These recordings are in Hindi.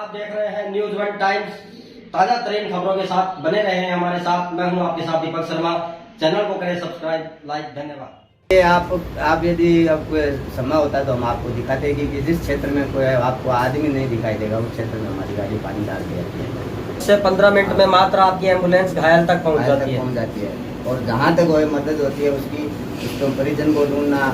आप देख रहे हैं न्यूज वन टाइम्स। ताजा तरीन खबरों के साथ बने रहे हैं हमारे साथ। मैं हूं आपके साथ दीपक शर्मा। चैनल को करें सब्सक्राइब, लाइक। धन्यवाद। आप यदि आपको समय होता तो हम आपको दिखाते कि जिस क्षेत्र में कोई आपको आदमी नहीं दिखाई देगा उस क्षेत्र में हमारी गाड़ी पानी डाल के जाती है। इससे 15 मिनट में मात्र आपकी एम्बुलेंस घायल तक पहुंच जाती है। और जहाँ तक वो मदद होती है उसकी उसको परिजन को ढूंढना,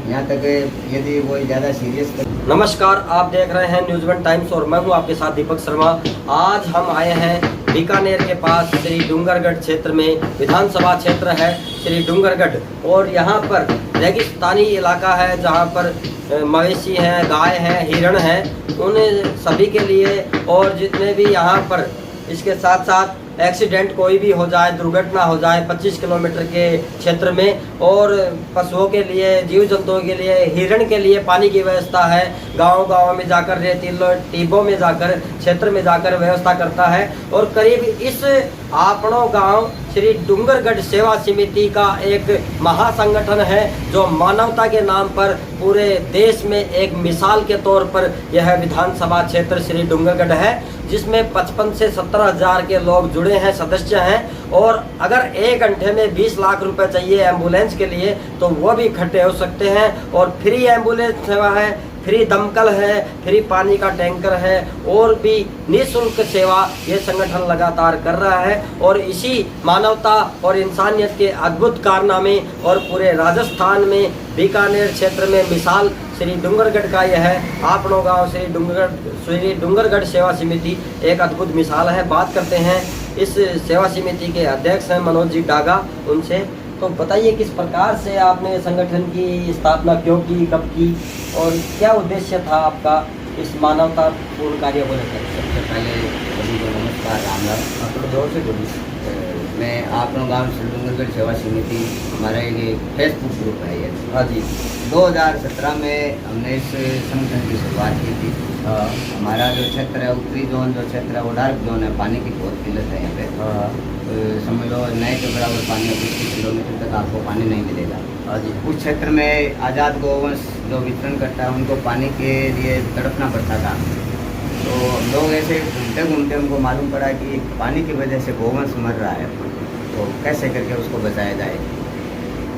यहाँ तक यदि वो ज़्यादा सीरियस। नमस्कार, आप देख रहे हैं न्यूज वन टाइम्स और मैं हूं आपके साथ दीपक शर्मा। आज हम आए हैं बीकानेर के पास श्री डूंगरगढ़ क्षेत्र में, विधानसभा क्षेत्र है श्री डूंगरगढ़, और यहाँ पर रेगिस्तानी इलाका है जहाँ पर मवेशी हैं, गाय हैं, हिरण हैं, उन सभी के लिए और जितने भी यहाँ पर इसके साथ साथ एक्सीडेंट कोई भी हो जाए, दुर्घटना हो जाए 25 किलोमीटर के क्षेत्र में, और पशुओं के लिए, जीव जंतुओं के लिए, हिरण के लिए पानी की व्यवस्था है। गांव-गांव में जाकर, रेतीले टीबों में जाकर, क्षेत्र में जाकर व्यवस्था करता है। और करीब इस आपड़ों गांव श्री डूंगरगढ़ सेवा समिति का एक महासंगठन है जो मानवता के नाम पर पूरे देश में एक मिसाल के तौर पर यह विधानसभा क्षेत्र श्री डूंगरगढ़ है, जिसमें 55 से 70 हज़ार के लोग जुड़े हैं, सदस्य हैं। और अगर 1 घंटे में 20 लाख रुपए चाहिए एम्बुलेंस के लिए तो वो भी इकट्ठे हो सकते हैं। और फ्री एम्बुलेंस सेवा है, फ्री दमकल है, फ्री पानी का टैंकर है, और भी निःशुल्क सेवा ये संगठन लगातार कर रहा है। और इसी मानवता और इंसानियत के अद्भुत कारनामे और पूरे राजस्थान में बीकानेर क्षेत्र में मिसाल श्री डूंगरगढ़ का यह है। आपड़ों गांव श्री डूंगरगढ़ सेवा समिति एक अद्भुत मिसाल है। बात करते हैं इस सेवा समिति के अध्यक्ष हैं मनोज जी डागा, उनसे। तो बताइए किस प्रकार से आपने संगठन की स्थापना क्यों की, कब की, और क्या उद्देश्य था आपका इस मानवतापूर्ण कार्य को लेकर? सबसे पहले सभी को नमस्कार, राम राम। थोड़ा जोर से बोलिए। मैं आपनों गाँव श्री डूंगरगढ़ सेवा समिति, हमारा एक फेसबुक ग्रुप है ये। हाँ जी। 2017 में हमने इस संगठन की शुरुआत की थी। हमारा जो क्षेत्र है, उत्तरी जोन जो क्षेत्र है वो डार्क जोन है, पानी की बहुत किल्लत है यहाँ पे। समझ लो नए के बराबर पानी 20 किलोमीटर तक आपको पानी नहीं मिलेगा। हाँ जी। उस क्षेत्र में आज़ाद गौवंश जो वितरण करता है उनको पानी के लिए तड़पना पड़ता था। तो हम लोग ऐसे घूमते घूमते हमको मालूम पड़ा कि पानी की वजह से गौवंश मर रहा है, तो कैसे करके उसको बचाया जाए।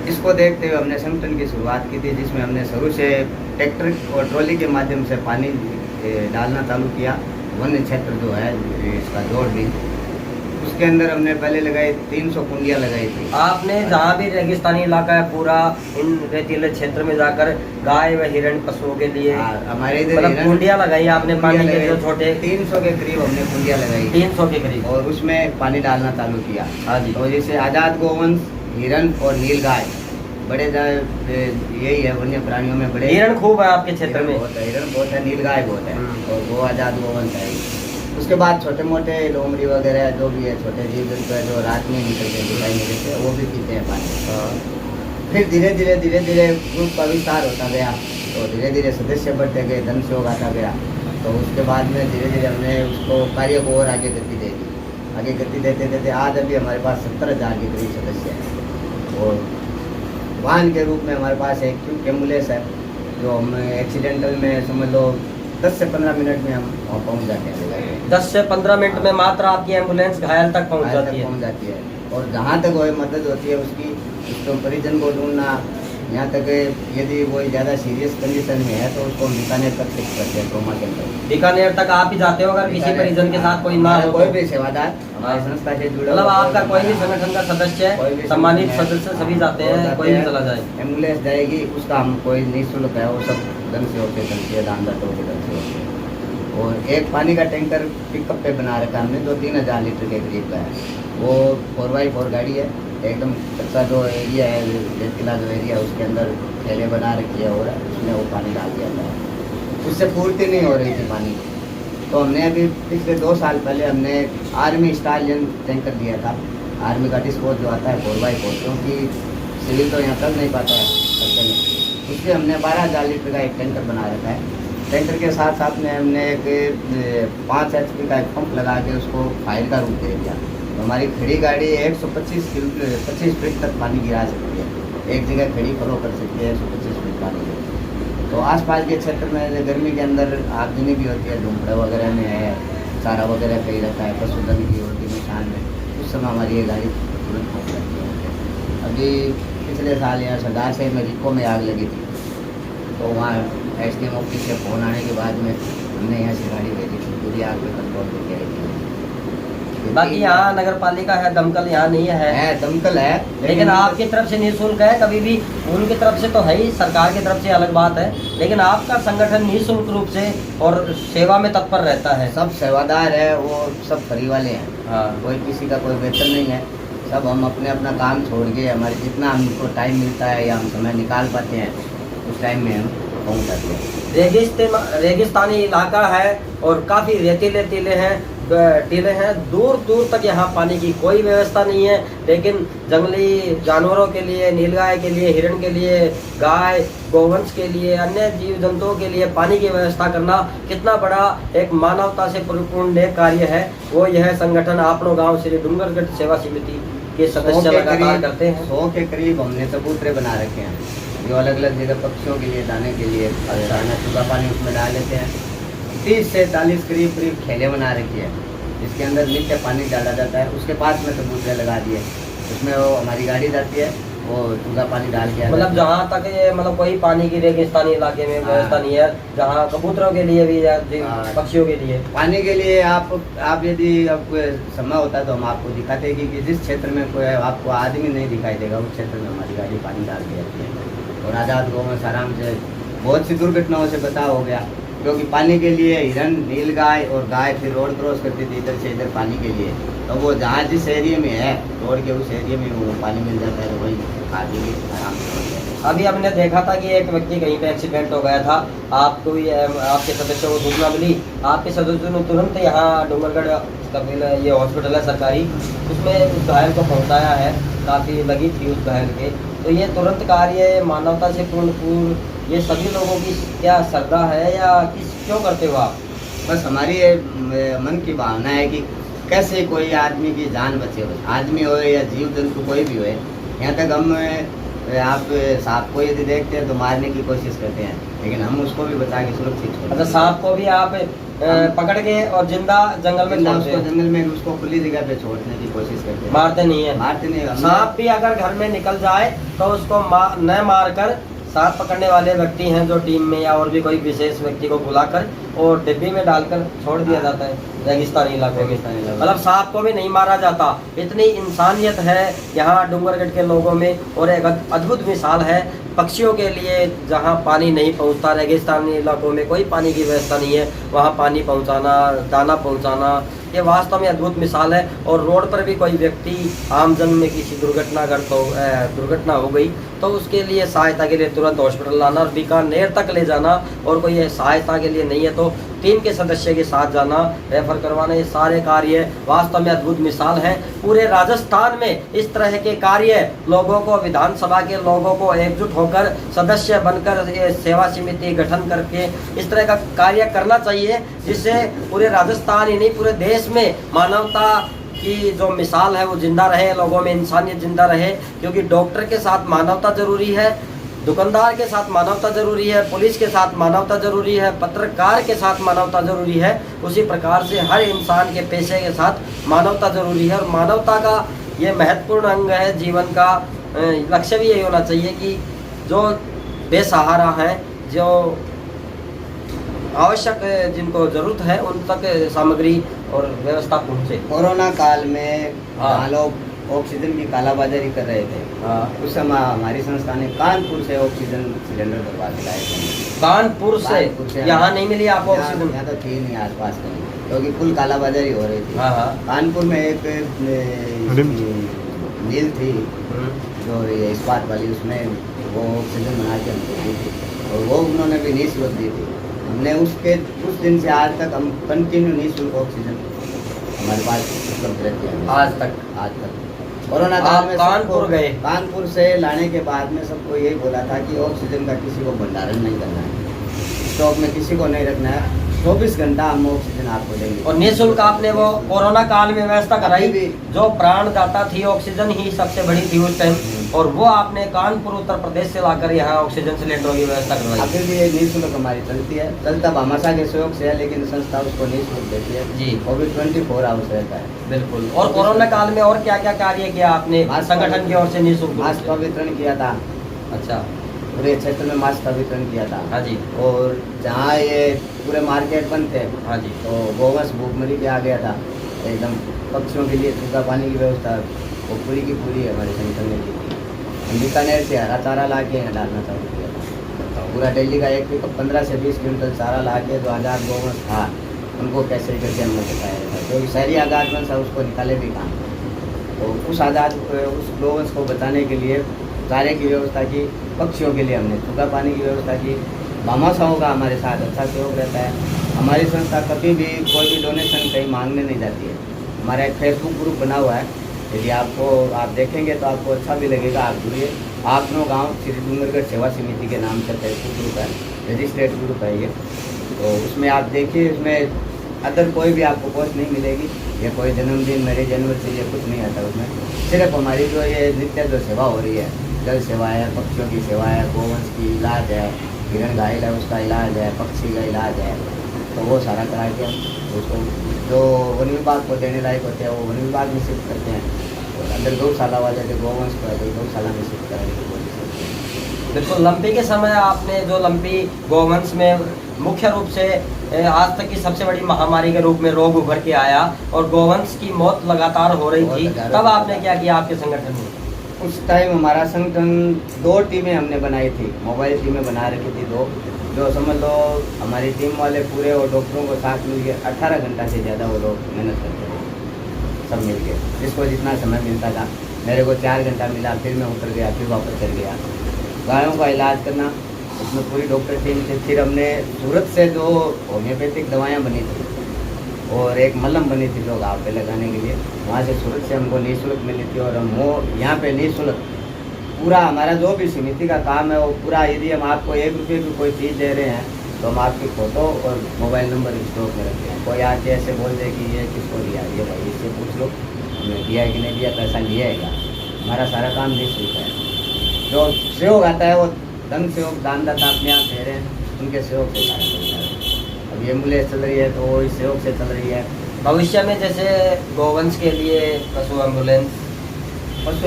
इसको देखते हुए हमने संगठन की शुरुआत की थी, जिसमें हमने शुरू से ट्रैक्टर और ट्रॉली के माध्यम से पानी डालना चालू किया। वन्य क्षेत्र जो है इसका जोड़ दी, उसके अंदर हमने पहले लगाई 300 कुंडियाँ लगाई थी। आपने जहाँ भी रेगिस्तानी इलाका है पूरा, इन रेतीले क्षेत्र में जाकर गाय व हिरण पशुओं के लिए हमारे इधर मतलब कुंडियाँ लगाई आपने, पानी के जो छोटे 300 के करीब हमने कुंडियाँ लगाई, 300 के करीब, और उसमें पानी डालना चालू किया। हाँ जी। तो जैसे आज़ाद गौवंश, हिरण और नील गाय बड़े यही है वन्य प्राणियों में। बड़े हिरण खूब है आपके क्षेत्र में? बहुत है, हिरण बहुत है, नील गाय बहुत है, और वो आज़ाद गौवंश है। उसके बाद छोटे मोटे लोमड़ी वगैरह जो भी है, छोटे जीव जंतु है जो रात में निकलते दिखाई नहीं देते, वो भी पीते हैं पानी। फिर धीरे धीरे ग्रुप का विस्तार होता गया, तो धीरे धीरे सदस्य बढ़ते गए, धन सहयोग आता गया। तो उसके बाद में धीरे धीरे हमने उसको कार्य को और आगे गति दे दी। आगे गति देते देते आज अभी हमारे पास 70,000 के करीब सदस्य हैं। और वाहन के रूप में हमारे पास एक क्यूब एम्बुलेंस है, जो हम एक्सीडेंटल में समझ लो 10 से 15 मिनट में हम वहाँ पहुँच जाते हैं। 10 से 15 मिनट में मात्र आपकी एम्बुलेंस घायल तक पहुँच जाती है। और जहाँ तक वो मदद होती है उसकी उसको परिजन को ढूंढना, यहाँ तक यदि वो ज़्यादा सीरियस कंडीशन में है तो उसको बीकानेर तक शिफ्ट करते हैं, ट्रॉमा केंद्र। बीकानेर तक आप ही जाते हो अगर किसी परिजन के साथ कोई ना हो? कोई भी सेवादार हमारी संस्था से जुड़ा, मतलब आपका कोई भी संगठन का सदस्य है, सम्मानित सदस्य सभी जाते हैं, कोई भी चला जाए, एम्बुलेंस जाएगी, उसका हम कोई निःशुल्क है, वो सब धन से होते हैं, दान दत्तों के धन से होते हैं। और एक पानी का टैंकर पिकअप पे बना रखा हमने, जो 3000 लीटर के करीब का है। वो 4x4 गाड़ी है, एकदम कच्चा जो एरिया है, रेतीला जो एरिया है उसके अंदर थैले बना रखी है, और उसमें वो पानी डाल दिया था। उससे पूर्ति नहीं हो रही थी पानी। तो हमने अभी पिछले 2 साल पहले हमने आर्मी स्टालियन टैंकर दिया था। आर्मी का डिस्पोज जो आता है 4x4, क्योंकि सिविल तो यहाँ कर नहीं पाता है खर्चे में, उससे हमने 12,000 लीटर का एक टैंकर बना रखा है। टैंकर के साथ साथ में हमने एक 5 HP का एक पंप लगा के उसको फायर का रूप दे दिया। तो हमारी खड़ी गाड़ी 125 फीट तक पानी गिरा सकती है, एक जगह खड़ी फॉलो कर सकती है 125 फीट पानी। तो आसपास के क्षेत्र में गर्मी के अंदर आगजनी भी होती है, झुंपड़े वगैरह में है, चारा वगैरह कहीं रहता है, पशुधन की होती है नुकसान में, उस समय हमारी ये गाड़ी तुरंत पहुँच जाती है। अभी पिछले साल यहाँ सरदार से में रिको में आग लगी थी, तो वहाँ SDM ऑफिस से फ़ोन आने के बाद में हमने यहाँ से गाड़ी भेजी थी, पूरी आग पे कंट्रोल करके रखी। बाकी यहाँ नगर पालिका है, दमकल यहाँ नहीं है, दमकल है, लेकिन आपकी तरफ से निःशुल्क है, कभी भी उनकी तरफ से तो है ही, सरकार की तरफ से अलग बात है, लेकिन आपका संगठन निःशुल्क रूप से और सेवा में तत्पर रहता है। सब सेवादार है, वो सब फ्री वाले हैं। हाँ, कोई किसी का कोई वेतन नहीं है, सब हम अपने अपना काम छोड़ के हमारे जितना हमको टाइम मिलता है या हम समय निकाल पाते हैं उस टाइम में हम पहुँच जाते हैं। रेगिस्तानी इलाका है और काफ़ी रेतीले टीले हैं, दूर दूर तक यहाँ पानी की कोई व्यवस्था नहीं है, लेकिन जंगली जानवरों के लिए, नीलगाय के लिए, हिरण के लिए, गाय गोवंश के लिए, अन्य जीव जंतुओं के लिए पानी की व्यवस्था करना कितना बड़ा एक मानवता से परिपूर्ण कार्य है। वो यह संगठन आपनो गांव श्री डूंगरगढ़ सेवा समिति के सदस्य लगातार करते हैं। 100 के करीब हमने चबूतरे बना रखे हैं, जो अलग अलग जगह पक्षियों के लिए दाने के लिए दाना चूल्हा पानी उसमें डाल लेते हैं। 30 से 40 करीब खेले बना रखी है, जिसके अंदर नित्य पानी डाला जाता है। उसके पास में चबूतरे लगा दिए, उसमें वो हमारी गाड़ी जाती है, वो चूल्हा पानी डाल के मतलब जहाँ तक ये मतलब कोई पानी की रेगिस्तानी इलाके में व्यवस्था नहीं है, जहाँ कबूतरों के लिए भी या पक्षियों के लिए पानी के लिए आप यदि आपको समय होता है तो हम आपको दिखाते हैं कि जिस क्षेत्र में कोई आपको आदमी नहीं दिखाई देगा उस क्षेत्र में हमारी गाड़ी पानी डाल के जाती है। और आज़ाद गौ में आराम से बहुत सी दुर्घटनाओं से बचाव हो गया, क्योंकि पानी के लिए हिरन, नीलगाय और गाय फिर रोड क्रॉस करती थी इधर से इधर पानी के लिए, तो वो जहाँ जिस एरिया में है रोड के उस एरिया में वो पानी मिल जाता है, तो वही आदमी आराम से। अभी हमने देखा था कि एक व्यक्ति कहीं पे एक्सीडेंट हो गया था, आपको आपके सदस्यों को सूचना मिली, आपके सदस्यों ने तुरंत यहाँ डूंगरगढ़ कबीला ये हॉस्पिटल है सरकारी, उसमें उस घायल को पहुँचाया है, काफ़ी लगी थी उस घायल के। तो ये तुरंत कार्य मानवता से पूर्ण ये सभी लोगों की क्या श्रद्धा है या क्यों करते हो आप? बस हमारी मन की भावना है कि कैसे कोई आदमी की जान बचे, आदमी हो या जीव जंतु कोई भी हो। यहाँ तक हम आप सांप को यदि देखते हैं तो मारने की कोशिश करते हैं, लेकिन हम उसको भी बचा के सुरक्षित छोड़ते हैं। अच्छा, सांप को भी आप पकड़ के और जिंदा जंगल में जंगल में उसको खुली जगह पे छोड़ने की कोशिश करते हैं, मारते नहीं है। सांप भी अगर घर में निकल जाए तो उसको न मार कर सांप पकड़ने वाले व्यक्ति हैं जो टीम में या और भी कोई विशेष व्यक्ति को बुलाकर और डिब्बी में डालकर छोड़ दिया जाता है रेगिस्तानी इलाकों में। मतलब सांप को भी नहीं मारा जाता, इतनी इंसानियत है यहाँ डूंगरगढ़ के लोगों में। और एक अद्भुत मिसाल है पक्षियों के लिए, जहाँ पानी नहीं पहुँचता, रेगिस्तानी इलाकों में कोई पानी की व्यवस्था नहीं है, वहाँ पानी पहुँचाना, दाना पहुँचाना, ये वास्तव में अद्भुत मिसाल है। और रोड पर भी कोई व्यक्ति आमजन में किसी दुर्घटना हो गई तो उसके लिए सहायता के लिए तुरंत हॉस्पिटल लाना और बीकानेर तक ले जाना, और कोई सहायता के लिए नहीं है तो टीम के सदस्य के साथ जाना, रेफर करवाना, ये सारे कार्य वास्तव में अद्भुत मिसाल है। पूरे राजस्थान में इस तरह के कार्य लोगों को, विधानसभा के लोगों को एकजुट होकर सदस्य बनकर ये सेवा समिति गठन करके इस तरह का कार्य करना चाहिए, जिससे पूरे राजस्थान ही नहीं पूरे देश में मानवता की जो मिसाल है वो जिंदा रहे, लोगों में इंसानियत जिंदा रहे। क्योंकि डॉक्टर के साथ मानवता जरूरी है, दुकानदार के साथ मानवता जरूरी है, पुलिस के साथ मानवता जरूरी है, पत्रकार के साथ मानवता जरूरी है, उसी प्रकार से हर इंसान के पेशे के साथ मानवता जरूरी है। और मानवता का ये महत्वपूर्ण अंग है जीवन का। लक्ष्य भी यही होना चाहिए कि जो बेसहारा हैं, जो आवश्यक जिनको जरूरत है उन तक सामग्री और व्यवस्था पहुँचे। कोरोना काल में लोग ऑक्सीजन की कालाबाजारी कर रहे थे, उस समय हमारी संस्था ने कानपुर से ऑक्सीजन सिलेंडर भरवा के लाए थे। कानपुर से यहाँ नहीं मिली आपको ऑक्सीजन? यहाँ तो थी नहीं आसपास में, क्योंकि फुल कालाबाजारी हो रही थी। कानपुर में एक मिल थी जो ये इस्पात वाली, उसमें वो ऑक्सीजन बना के हमको दी थी, और वो उन्होंने भी निःशुल्क दी थी। हमने उस दिन से आज तक हम कंटिन्यू निःशुल्क ऑक्सीजन हमारे पास उपलब्ध रहती है आज तक। कोरोना काल में कानपुर गए, कानपुर से लाने के बाद में सबको यही बोला था कि ऑक्सीजन का किसी को भंडारण नहीं करना है। स्टॉक में किसी को नहीं रखना है। 24 घंटा हम ऑक्सीजन आपको देंगे। और निःशुल्क आपने वो कोरोना काल में व्यवस्था कराई अभी भी। जो प्राणदाता थी, ऑक्सीजन ही सबसे बड़ी थी उस टाइम, और वो आपने कानपुर उत्तर प्रदेश से लाकर यहाँ ऑक्सीजन सिलेंडरों की व्यवस्था करवाई। अभी भी ये निःशुल्क हमारी चलती है, चलता भामाशाह के सहयोग से है, लेकिन संस्था उसको निःशुल्क देती है जी। वो भी 24 आवर्स रहता है। बिल्कुल। और कोरोना काल में और क्या क्या कार्य किया आपने संगठन की ओर से निःशुल्क? मास्क का वितरण किया था, अच्छा। पूरे क्षेत्र में मास्क का वितरण किया था। हाँ जी। और जहाँ ये पूरे मार्केट बंद थे, हाँ जी। तो गोवंश भूखमरी पे आ गया था, एकदम पक्षियों के लिए सूखा पानी की व्यवस्था वो पूरी की पूरी हमारे संगठन ने की थी। हम बीकानेर से हरा चारा ला के यहाँ डालना चालू किया था। पूरा दिल्ली का एक पिकअप 15 से 20 क्विंटल चारा ला के 2000 गोवंश था, उनको कैसे करके हमने बताया था, क्योंकि शहरी आज़ाद वंश है, उसको निकाले भी कहाँ। तो उस आज़ाद उस गोवंश को बचाने के लिए चारे की व्यवस्था की, पक्षियों के लिए हमने सूखा पानी की व्यवस्था की। भामाशाहों का हमारे साथ अच्छा सहयोग रहता है। हमारी संस्था कभी भी कोई भी डोनेशन कहीं मांगने नहीं जाती है। हमारा एक फेसबुक ग्रुप बना हुआ है, यदि आप देखेंगे तो आपको अच्छा भी लगेगा, आप जुड़िए। आपनो गांव श्री डूंगरगढ़ सेवा समिति के नाम से फेसबुक ग्रुप है, रजिस्टर्ड ग्रुप है ये। तो उसमें आप देखिए, उसमें अदर कोई भी आपको पोस्ट नहीं मिलेगी, ये कोई जन्मदिन मेरे एनिवर्सरी ये कुछ नहीं आता उसमें। सिर्फ हमारी जो ये नित्य जो सेवा हो रही है, जल सेवा है, पक्षियों की सेवा है, गोवंश की इलाज है, हिरण घायल है उसका इलाज है, पक्षी का इलाज है, तो वो सारा करा के उसको जो वन विभाग को देने लायक होते हैं वो वन विभाग में शिफ्ट करते हैं। और अंदर गौशाला वाले जो गोवंश को है तो गौशाला में शिफ्ट कराने की कोशिश करते हैं। बिल्कुल। लंपी के समय आपने जो लंपी गोवंश में मुख्य रूप से आज तक की सबसे बड़ी महामारी के रूप में रोग उभर के आया और गोवंश की मौत लगातार हो रही थी, तब आपने क्या किया आपके संगठन में? उस टाइम हमारा संगठन 2 टीमें हमने बनाई थी, मोबाइल टीमें बना रखी थी 2, जो समझ लो हमारी टीम वाले पूरे और डॉक्टरों को साथ मिलकर 18 घंटा से ज़्यादा वो लोग मेहनत करते थे सब मिलके, जिसको जितना समय मिलता था। मेरे को 4 घंटा मिला, फिर मैं उतर गया, फिर वापस चल गया। गायों का इलाज करना, उसमें पूरी डॉक्टर टीम थी। फिर हमने सूरत से जो होम्योपैथिक दवाइयाँ बनी थी और एक मलहम बनी थी जो घाव पे लगाने के लिए, वहाँ से सूरत से हमको निःशुल्क मिली थी। और हम वो यहाँ पे निःशुल्क पूरा हमारा जो भी समिति का काम है वो पूरा, यदि हम आपको 1 रुपये की कोई चीज़ दे रहे हैं तो हम आपकी फ़ोटो और मोबाइल नंबर स्टॉक में रखते हैं। कोई आके ऐसे बोल दे कि ये किसको दिया, ये भाई इससे पूछ लो हमने दिया है कि नहीं दिया, पैसा लिया है क्या। हमारा सारा काम निःशुल्क है। जो सहयोग आता है वो धन सहयोग दानदाता अपने आप दे रहे हैं, उनके सहयोग से सारा चलता है। अब एम्बुलेंस चल रही है तो वो इस सहयोग से चल रही है। भविष्य में जैसे गोवंश के लिए पशु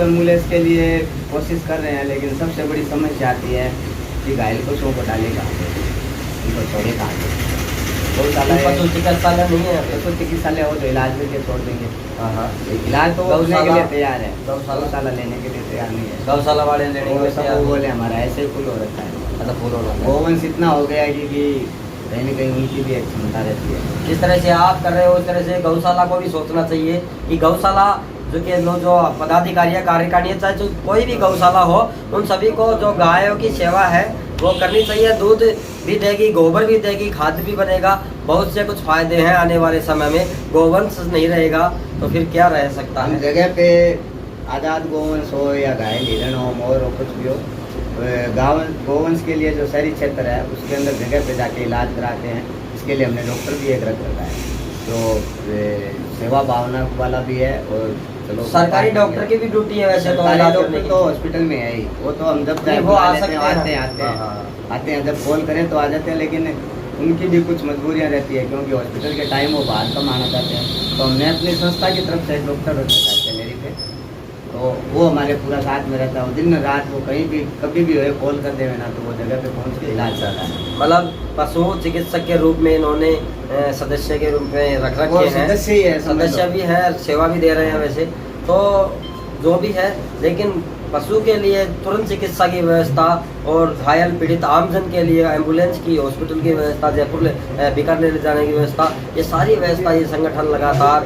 एम्बुलेंस के लिए कोशिश कर रहे हैं, लेकिन सबसे बड़ी समस्या आती है कि घायल पशुओं को डाले कहाँ पे, उनको छोड़े कहाँ पे। गौशाला पशु चिकित्सालय नहीं है, पशु चिकित्सालय हो तो इलाज करके छोड़ देंगे। हाँ। इलाज तो करने के लिए तैयार है, गौशाला लेने के लिए तैयार नहीं है। गौशाला वाले लेने के लिए तैयार वो बोले हमारा ऐसे ही फुल हो रखा है। अच्छा, फुल हो रहा है। गोवंश इतना हो गया है कि कहीं न कहीं उनकी भी एक क्षमता रहती है। जिस तरह से आप कर रहे हो उस तरह से गौशाला को भी सोचना चाहिए कि गौशाला जो पदाधिकारी या कार्यकारिणी, चाहे जो कोई भी गौशाला हो, उन सभी को जो गायों की सेवा है वो करनी चाहिए। दूध भी देगी, गोबर भी देगी, खाद भी बनेगा, बहुत से कुछ फायदे हैं। आने वाले समय में गोवंश नहीं रहेगा तो फिर क्या रह सकता है। जगह पे आज़ाद गोवंश हो या घायल हिरण हो, मोर हो, कुछ भी हो, गोवंश के लिए जो शहरी क्षेत्र है उसके अंदर जगह पे जाके इलाज कराते हैं। इसके लिए हमने डॉक्टर भी एक रख रखा है जो सेवा भावना वाला भी है। और चलो सरकारी डॉक्टर की भी ड्यूटी है वैसे तो, डॉक्टर तो हॉस्पिटल में है ही, वो तो हम जब वो आते हैं जब कॉल करें तो आ जाते हैं, लेकिन उनकी भी कुछ मजबूरियाँ रहती है क्योंकि हॉस्पिटल के टाइम वो बाहर कम आना चाहते हैं। तो हमने अपनी संस्था की तरफ से एक डॉक्टर रख रखा है सैलरी पे, तो वो हमारे पूरा साथ में रहता है। दिन रात वो कहीं भी कभी भी हो कॉल कर देवे ना तो वो जगह पे पहुंच के इलाज करता है। मतलब पशु चिकित्सक के रूप में इन्होंने सदस्य के रूप में रख रखे हैं। सदस्य ही है, सदस्य भी है, सेवा भी दे रहे हैं वैसे तो जो भी है, लेकिन पशु के लिए तुरंत चिकित्सा की व्यवस्था और घायल पीड़ित आमजन के लिए एम्बुलेंस की, हॉस्पिटल की व्यवस्था, जयपुर बीकानेर ले जाने की व्यवस्था, ये सारी व्यवस्था ये संगठन लगातार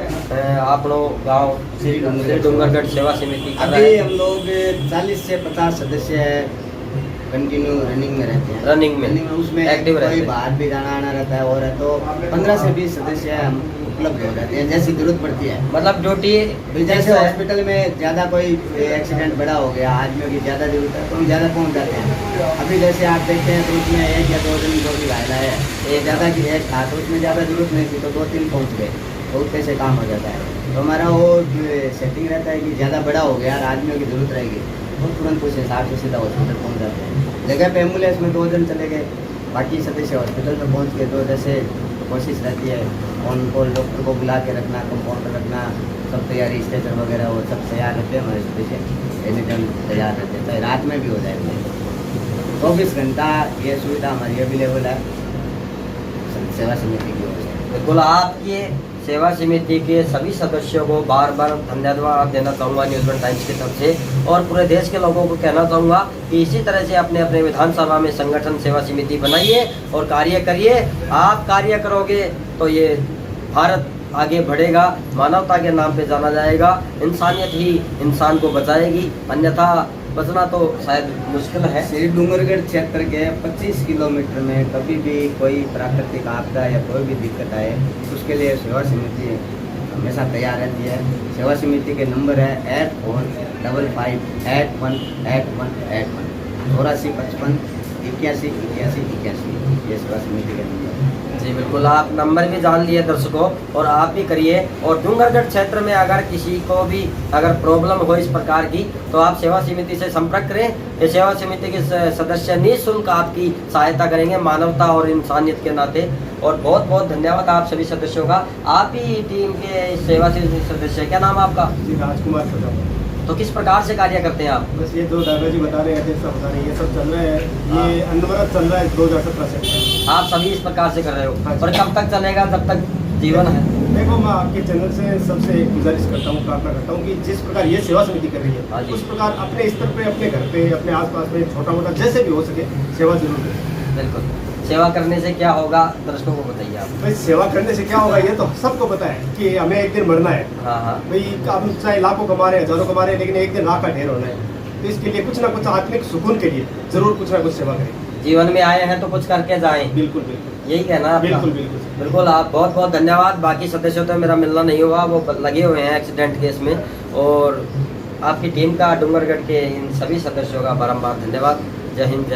अपनों गांव श्री डूंगरगढ़ सेवा समिति कर रहे अभी हैं। हम लोग 40 से 50 सदस्य हैं। कंटिन्यू रनिंग में रहते हैं। रनिंग में उसमें एक्टिव रहते कोई हैं। बाहर भी जाना आना रहता है और है तो 15 से 20 सदस्य हम उपलब्ध हो जाते हैं जैसी जरूरत पड़ती है। मतलब ड्यूटी जैसे हॉस्पिटल में ज़्यादा कोई एक्सीडेंट बड़ा हो गया, आदमियों की ज़्यादा जरूरत है तो हम ज़्यादा पहुँच जाते हैं। अभी जैसे आप देखते हैं तो उसमें 1 या 2 दिन जो भी घायला है, एक ज़्यादा की एक था तो उसमें ज़्यादा जरूरत नहीं थी तो 2-3 पहुँच गए तो उतने से काम हो जाता है। तो हमारा वो सेटिंग रहता है कि ज़्यादा बड़ा हो गया और आदमियों की जरूरत रहेगी तो तुरंत उस हिसाब से सीधा हॉस्पिटल पहुँच जाते हैं। जगह पे एम्बुलेंस में 2 जन चले गए, बाकी सदस्य हॉस्पिटल में पहुँच गए तो जैसे कोशिश रहती है उनको डॉक्टर को बुला के रखना, कंपाउंडर रखना, सब तैयारी स्ट्रेचर वगैरह वो सब तैयार रहते हैं हमारे सदस्य एनी टाइम तैयार रहते हैं, चाहे रात में भी हो जाएंगे। 24 घंटा ये सुविधा हमारी अवेलेबल है सेवा समिति की ओर से। बिल्कुल, आपके सेवा समिति के सभी सदस्यों को बार बार धन्यवाद देना चाहूँगा न्यूज़ टाइम्स की तरफ से, और पूरे देश के लोगों को कहना चाहूँगा कि इसी तरह से अपने अपने विधानसभा में संगठन सेवा समिति बनाइए और कार्य करिए। आप कार्य करोगे तो ये भारत आगे बढ़ेगा, मानवता के नाम पे जाना जाएगा, इंसानियत ही इंसान को बचाएगी, अन्यथा बचना तो शायद मुश्किल है। श्री डूंगरगढ़ क्षेत्र के 25 किलोमीटर में कभी भी कोई प्राकृतिक आपदा या कोई भी दिक्कत आए उसके लिए सेवा समिति हमेशा तैयार रहती है। सेवा समिति के नंबर है 8455818181 8455818181 ये सेवा समिति के नंबर है। जी बिल्कुल, आप नंबर भी जान लिए दर्शकों, और आप भी करिए। और डूंगरगढ़ क्षेत्र में अगर किसी को भी अगर प्रॉब्लम हो इस प्रकार की तो आप सेवा समिति से संपर्क करें। ये सेवा समिति के सदस्य निःशुल्क आपकी सहायता करेंगे मानवता और इंसानियत के नाते। और बहुत बहुत धन्यवाद आप सभी सदस्यों का। आप ही टीम के सेवा समिति सदस्य, क्या नाम है आपका? जी राजकुमार प्रताप। तो किस प्रकार से कार्य करते हैं आप? बस ये जो दादाजी बता रहे हैं सब बता रहे हैं, ये सब चल रहा है, ये अनवरत चल रहा है 2017 से। आप सभी इस प्रकार से कर रहे हो, हाँ जी। और कब तक चलेगा? जब तक जीवन है। देखो, मैं आपके चैनल से सबसे एक गुजारिश करता हूँ, प्रार्थना करता हूँ कि जिस प्रकार ये सेवा समिति कर रही हाँ है जी। उस प्रकार अपने स्तर पे, अपने घर पे, अपने आसपास में छोटा मोटा जैसे भी हो सके सेवा जरूर करें। बिल्कुल, सेवा करने से क्या होगा दर्शकों को बताइए आप। भाई सेवा करने से क्या होगा ये तो सबको पता है कि हमें एक दिन मरना है। हाँ हाँ, भाई हम चाहे लाखों कमा रहे हैं, हजारों कमा रहे हैं, लेकिन एक दिन राख का ढेर होना है। तो इसके लिए कुछ ना कुछ आत्मिक सुकून के लिए जरूर कुछ ना कुछ सेवा करें। जीवन में आए हैं तो कुछ करके जाएं, बिल्कुल बिल्कुल यही कहना है आपका? बिल्कुल बिल्कुल बिल्कुल, आप बहुत बहुत धन्यवाद। बाकी सदस्यों तो मेरा मिलना नहीं हुआ, वो लगे हुए हैं एक्सीडेंट केस में। और आपकी टीम का, डूंगरगढ़ के इन सभी सदस्यों का बारंबार धन्यवाद। जय हिंद, जय